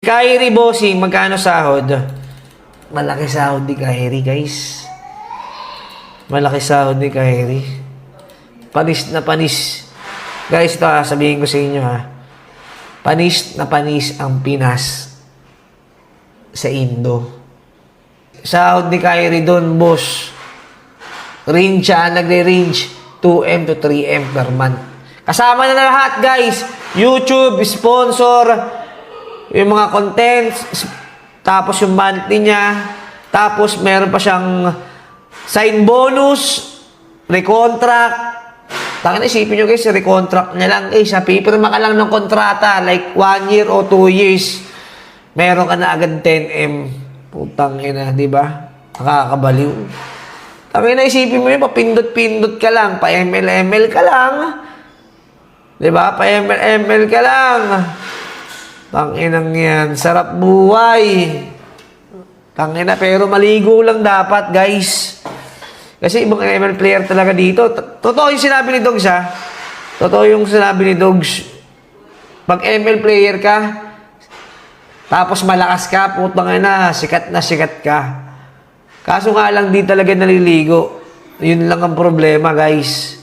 Kyrie bossing, magkano sahod? Malaki sahod ni Kyrie, guys. Malaki sahod ni Kyrie. Panis na panis. Guys, ito sabihin ko sa inyo ha. Panis na panis ang Pinas sa Indo. Sahod ni Kyrie doon, boss. Range siya, nagre-range 2M to 3M per month. Kasama na lahat, guys. YouTube, sponsor, yung mga contents, tapos yung monthly niya, tapos meron pa siyang sign bonus, recontract. Tangina, isipin nyo guys, recontract niya lang. Sa pipirma ka lang ng kontrata, like 1 year o 2 years, meron ka na agad 10M. Putang ina, di ba? Nakakabaliw. Tangina, isipin mo yun, papindot-pindot ka lang, pa-ML-ML ka lang. Di ba? Pa-ML-ML ka lang. Tanginang yan. Sarap buhay. Tangina, pero maligo lang dapat, guys. Kasi ibang ML player talaga dito. Totoo yung sinabi ni Dogs, ha? Totoo yung sinabi ni Dogs. Pag ML player ka, tapos malakas ka, putang ina, sikat na sikat ka. Kaso nga lang, di talaga naliligo. Yun lang ang problema, guys.